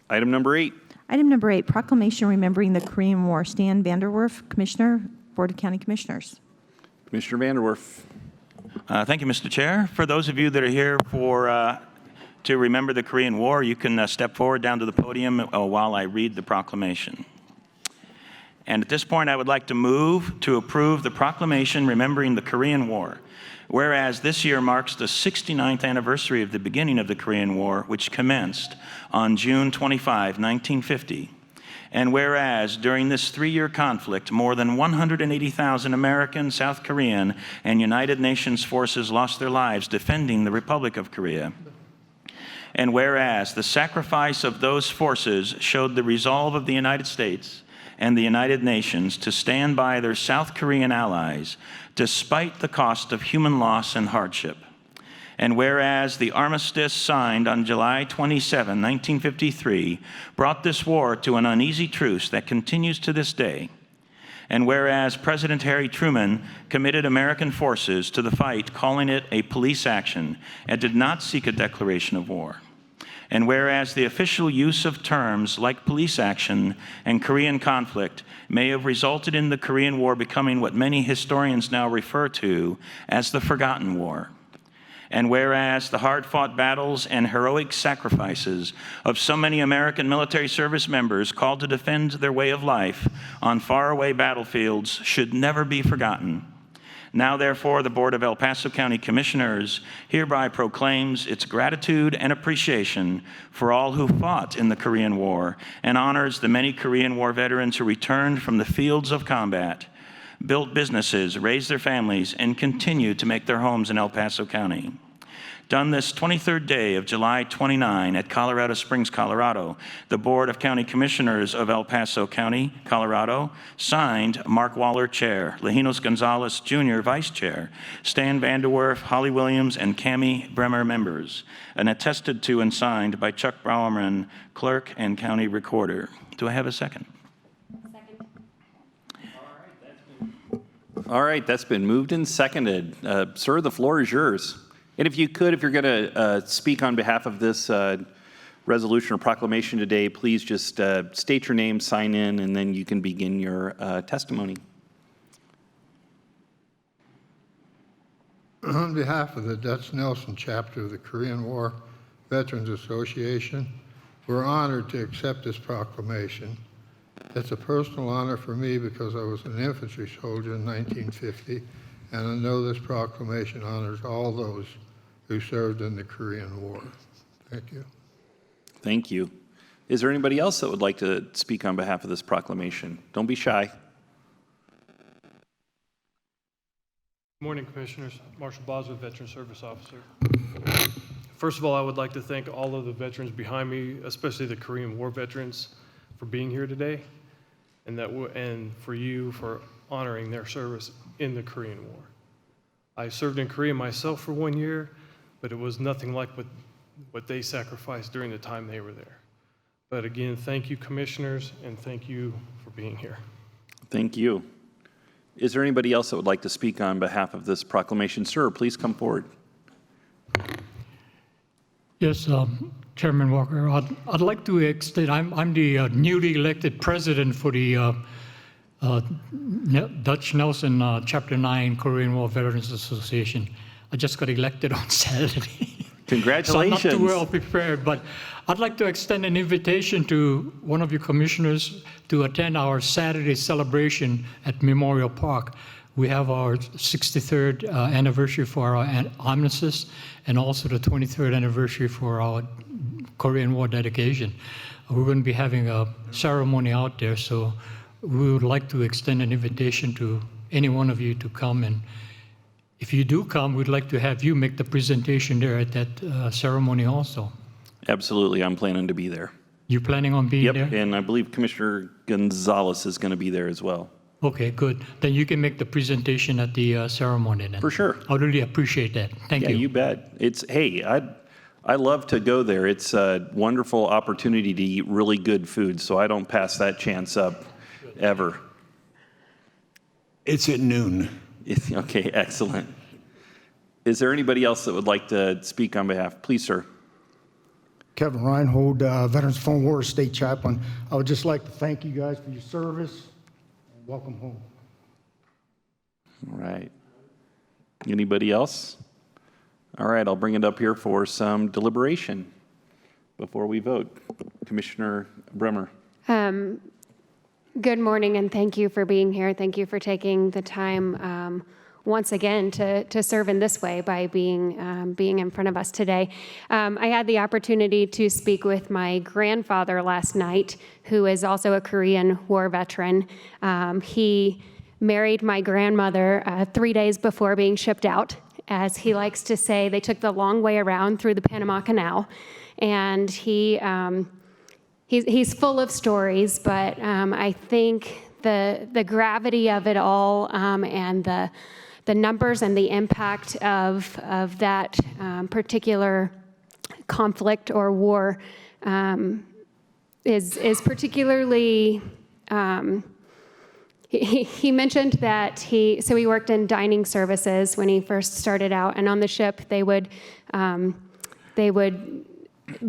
Item number 8. Item number 8, proclamation remembering the Korean War. Stan Vanderwerf, Commissioner, Board of County Commissioners. Commissioner Vanderwerf. Thank you, Mr. Chair. For those of you that are here to remember the Korean War, you can step forward down to the podium while I read the proclamation. And at this point, I would like to move to approve the proclamation remembering the Korean War. Whereas this year marks the 69th anniversary of the beginning of the Korean War, which commenced on June 25, 1950. And whereas during this 3-year conflict, more than 180,000 American, South Korean, and United Nations forces lost their lives defending the Republic of Korea. And whereas the sacrifice of those forces showed the resolve of the United States and the United Nations to stand by their South Korean allies despite the cost of human loss and hardship. And whereas the armistice signed on July 27, 1953, brought this war to an uneasy truce that continues to this day. And whereas President Harry Truman committed American forces to the fight, calling it a police action, and did not seek a declaration of war. And whereas the official use of terms like police action and Korean conflict may have resulted in the Korean War becoming what many historians now refer to as the Forgotten War. And whereas the hard-fought battles and heroic sacrifices of so many American military service members called to defend their way of life on faraway battlefields should never be forgotten. Now, therefore, the Board of El Paso County Commissioners hereby proclaims its gratitude and appreciation for all who fought in the Korean War and honors the many Korean War veterans who returned from the fields of combat, built businesses, raised their families, and continue to make their homes in El Paso County. Done this 23rd day of July 29 at Colorado Springs, Colorado, the Board of County Commissioners of El Paso County, Colorado, signed Mark Waller, Chair, Lejinos Gonzalez, Jr., Vice Chair, Stan Vanderwerf, Holly Williams, and Cammie Bremer, members, and attested to and signed by Chuck Bowerman, Clerk and County Recorder. Do I have a second? All right, that's been moved and seconded. Sir, the floor is yours. And if you could, if you're going to speak on behalf of this resolution or proclamation today, please just state your name, sign in, and then you can begin your testimony. On behalf of the Dutch Nelson chapter of the Korean War Veterans Association, we're honored to accept this proclamation. It's a personal honor for me because I was an infantry soldier in 1950, and I know this proclamation honors all those who served in the Korean War. Thank you. Thank you. Is there anybody else that would like to speak on behalf of this proclamation? Don't be shy. Good morning, Commissioners. Marshall Boswell, Veteran Service Officer. First of all, I would like to thank all of the veterans behind me, especially the Korean War veterans, for being here today, and for you for honoring their service in the Korean War. I served in Korea myself for 1 year, but it was nothing like what they sacrificed during the time they were there. But again, thank you, Commissioners, and thank you for being here. Thank you. Is there anybody else that would like to speak on behalf of this proclamation? Sir, please come forward. Yes, Chairman Walker, I'd like to extend, I'm the newly elected president for the Dutch Nelson Chapter 9 Korean War Veterans Association. I just got elected on Saturday. Congratulations. So I'm not too well prepared, but I'd like to extend an invitation to one of you commissioners to attend our Saturday celebration at Memorial Park. We have our 63rd anniversary for our armistice and also the 23rd anniversary for our Korean War dedication. We're going to be having a ceremony out there, so we would like to extend an invitation to any one of you to come, and if you do come, we'd like to have you make the presentation there at that ceremony also. Absolutely, I'm planning to be there. You planning on being there? Yep, and I believe Commissioner Gonzalez is going to be there as well. Okay, good. Then you can make the presentation at the ceremony then. For sure. I really appreciate that. Thank you. Yeah, you bet. Hey, I love to go there. It's a wonderful opportunity to eat really good food, so I don't pass that chance up ever. It's at noon. Okay, excellent. Is there anybody else that would like to speak on behalf? Please, sir. Kevin Reinhold, Veterans Foreign War State Chaplain. I would just like to thank you guys for your service and welcome home. All right. Anybody else? All right, I'll bring it up here for some deliberation before we vote. Commissioner Bremer. Good morning, and thank you for being here. Thank you for taking the time once again to serve in this way by being in front of us today. I had the opportunity to speak with my grandfather last night, who is also a Korean War veteran. He married my grandmother 3 days before being shipped out. As he likes to say, they took the long way around through the Panama Canal. And he's full of stories, but I think the gravity of it all and the numbers and the impact of that particular conflict or war is particularly. He mentioned that he worked in dining services when he first started out, and on the ship they would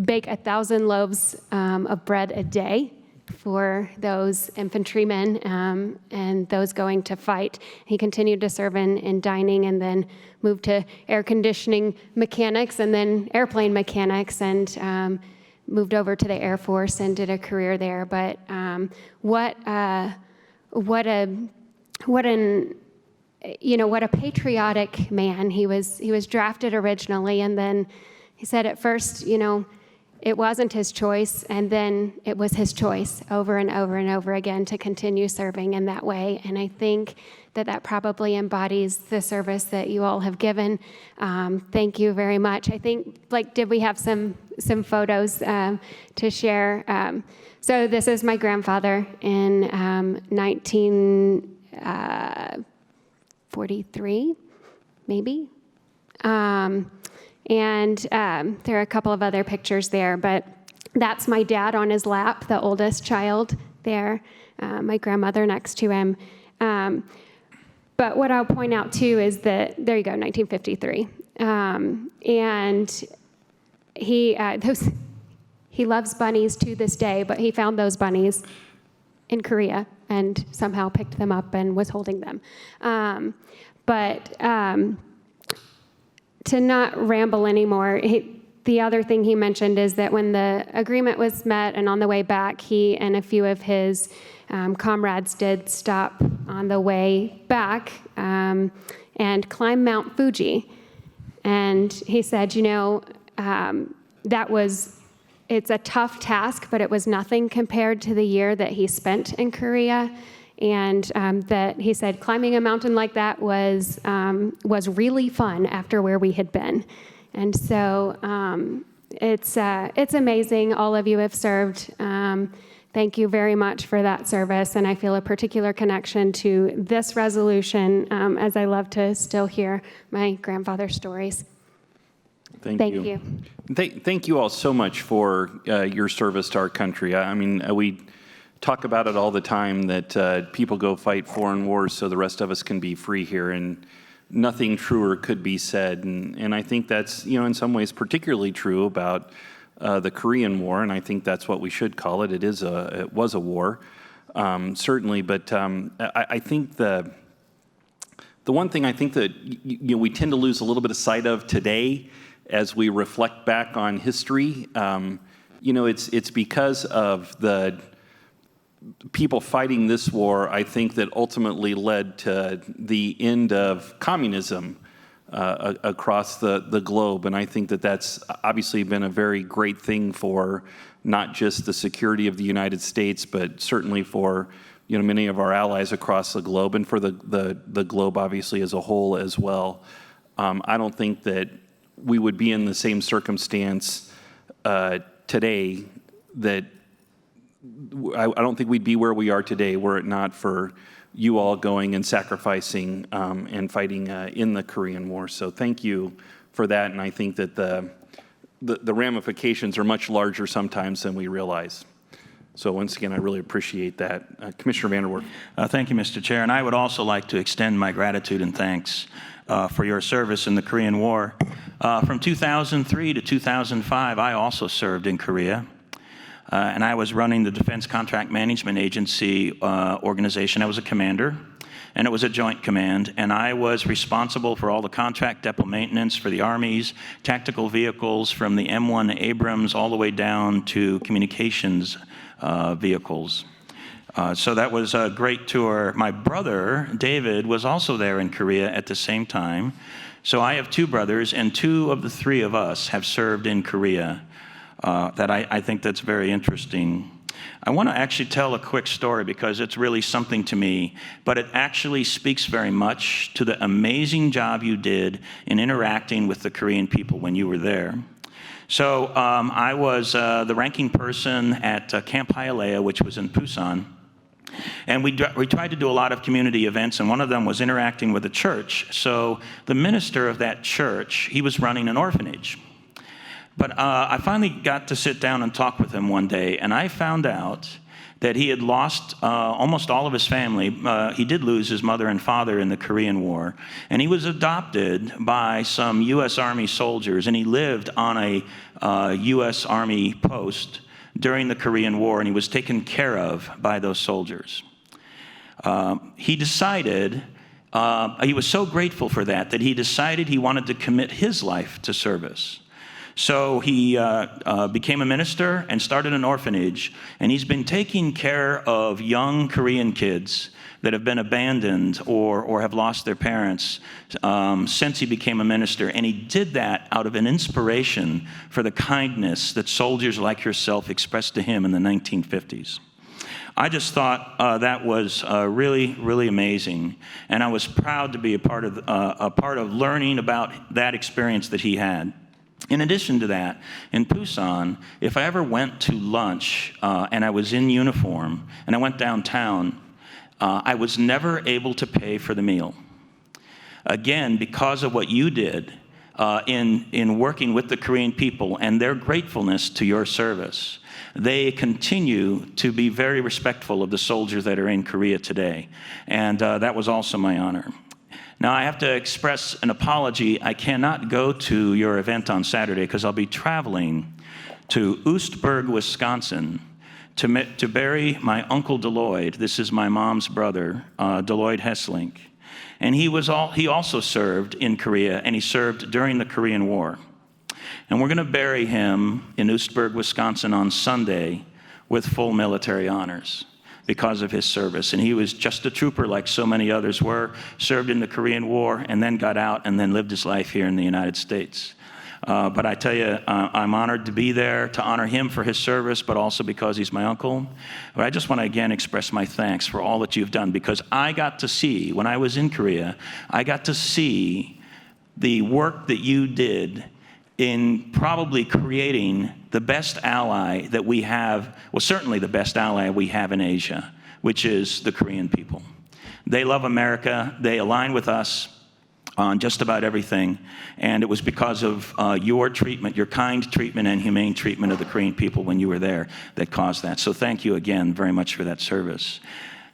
bake 1,000 loaves of bread a day for those infantrymen and those going to fight. He continued to serve in dining and then moved to air conditioning mechanics and then airplane mechanics and moved over to the Air Force and did a career there. But what a patriotic man. He was drafted originally, and then he said at first, it wasn't his choice, and then it was his choice over and over and over again to continue serving in that way. And I think that probably embodies the service that you all have given. Thank you very much. I think, did we have some photos to share? So this is my grandfather in 1943, maybe. And there are a couple of other pictures there, but that's my dad on his lap, the oldest child there, my grandmother next to him. But what I'll point out too is that, there you go, 1953. And he loves bunnies to this day, but he found those bunnies in Korea and somehow picked them up and was holding them. To not ramble anymore, the other thing he mentioned is that when the agreement was met and on the way back, he and a few of his comrades did stop on the way back and climb Mount Fuji. And he said, it's a tough task, but it was nothing compared to the year that he spent in Korea. And that he said climbing a mountain like that was really fun after where we had been. And so it's amazing. All of you have served. Thank you very much for that service. And I feel a particular connection to this resolution as I love to still hear my grandfather's stories. Thank you. Thank you all so much for your service to our country. I mean, we talk about it all the time that people go fight foreign wars so the rest of us can be free here, and nothing truer could be said. And I think that's, in some ways particularly true about the Korean War, and I think that's what we should call it. It was a war, certainly, but I think the one thing I think that we tend to lose a little bit of sight of today as we reflect back on history, it's because of the people fighting this war, I think, that ultimately led to the end of communism across the globe. And I think that that's obviously been a very great thing for not just the security of the United States, but certainly for many of our allies across the globe, and for the globe obviously as a whole as well. I don't think that we would be in the same circumstance today that I don't think we'd be where we are today were it not for you all going and sacrificing and fighting in the Korean War. So thank you for that, and I think that the ramifications are much larger sometimes than we realize. So once again, I really appreciate that. Commissioner Vanderwerf. Thank you, Mr. Chair. And I would also like to extend my gratitude and thanks for your service in the Korean War. From 2003 to 2005, I also served in Korea. And I was running the Defense Contract Management Agency organization. I was a commander, and it was a joint command. And I was responsible for all the contract depot maintenance for the Army's tactical vehicles, from the M1 Abrams all the way down to communications vehicles. So that was a great tour. My brother, David, was also there in Korea at the same time. So I have two brothers, and two of the three of us have served in Korea. That I think that's very interesting. I want to actually tell a quick story because it's really something to me, but it actually speaks very much to the amazing job you did in interacting with the Korean people when you were there. So I was the ranking person at Camp Hialeah, which was in Busan. And we tried to do a lot of community events, and one of them was interacting with the church. So the minister of that church, he was running an orphanage. But I finally got to sit down and talk with him one day, and I found out that he had lost almost all of his family. He did lose his mother and father in the Korean War, and he was adopted by some U.S. Army soldiers, and he lived on a U.S. Army post during the Korean War, and he was taken care of by those soldiers. He decided, he was so grateful for that he decided he wanted to commit his life to service. So he became a minister and started an orphanage, and he's been taking care of young Korean kids that have been abandoned or have lost their parents since he became a minister. And he did that out of an inspiration for the kindness that soldiers like yourself expressed to him in the 1950s. I just thought that was really, really amazing, and I was proud to be a part of learning about that experience that he had. In addition to that, in Busan, if I ever went to lunch and I was in uniform and I went downtown, I was never able to pay for the meal. Again, because of what you did in working with the Korean people and their gratefulness to your service, they continue to be very respectful of the soldiers that are in Korea today. And that was also my honor. Now, I have to express an apology. I cannot go to your event on Saturday because I'll be traveling to Oostburg, Wisconsin, to bury my uncle Deloyd. This is my mom's brother, Deloyd Hesselink. And he also served in Korea, and he served during the Korean War. And we're going to bury him in Oostburg, Wisconsin on Sunday with full military honors because of his service. And he was just a trooper like so many others were, served in the Korean War, and then got out and then lived his life here in the United States. But I tell you, I'm honored to be there to honor him for his service, but also because he's my uncle. But I just want to again express my thanks for all that you've done, because I got to see, when I was in Korea, I got to see the work that you did in probably creating the best ally that we have, well, certainly the best ally we have in Asia, which is the Korean people. They love America. They align with us on just about everything, and it was because of your treatment, your kind treatment and humane treatment of the Korean people when you were there that caused that. So thank you again very much for that service.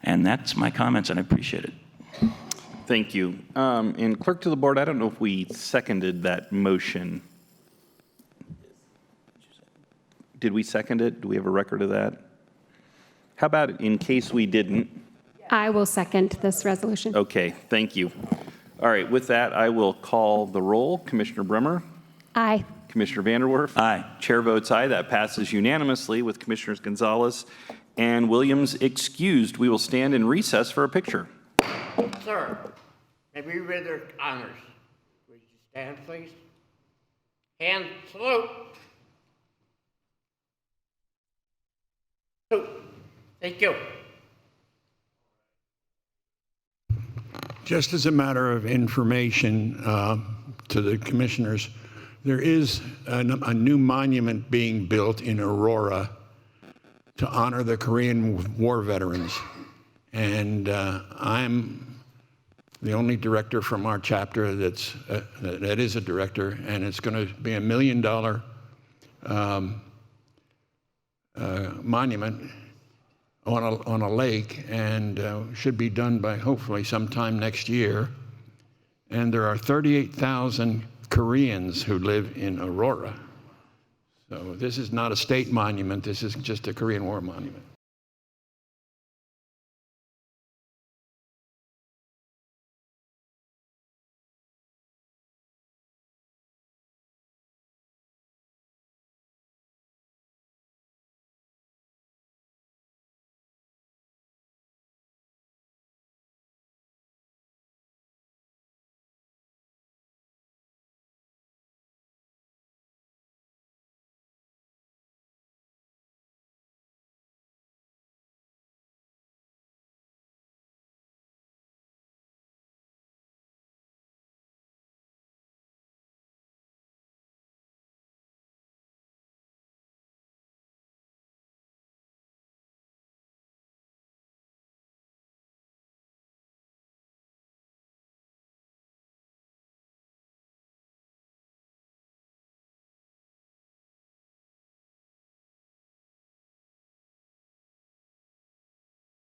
And that's my comments, and I appreciate it. Thank you. And Clerk to the Board, I don't know if we seconded that motion. Did we second it? Do we have a record of that? How about in case we didn't? I will second this resolution. Okay, thank you. All right, with that, I will call the roll. Commissioner Bremer? Aye. Commissioner Vanderwerf? Aye. Chair votes aye. That passes unanimously with Commissioners Gonzalez and Williams excused. We will stand in recess for a picture. Sir, may we read their honors? Would you stand, please? Hand salute. Thank you. Just as a matter of information to the commissioners, there is a new monument being built in Aurora to honor the Korean War veterans. And I'm the only director from our chapter that is a director, and it's going to be $1 million monument on a lake, and should be done by hopefully sometime next year. And there are 38,000 Koreans who live in Aurora. So this is not a state monument, this is just a Korean War monument.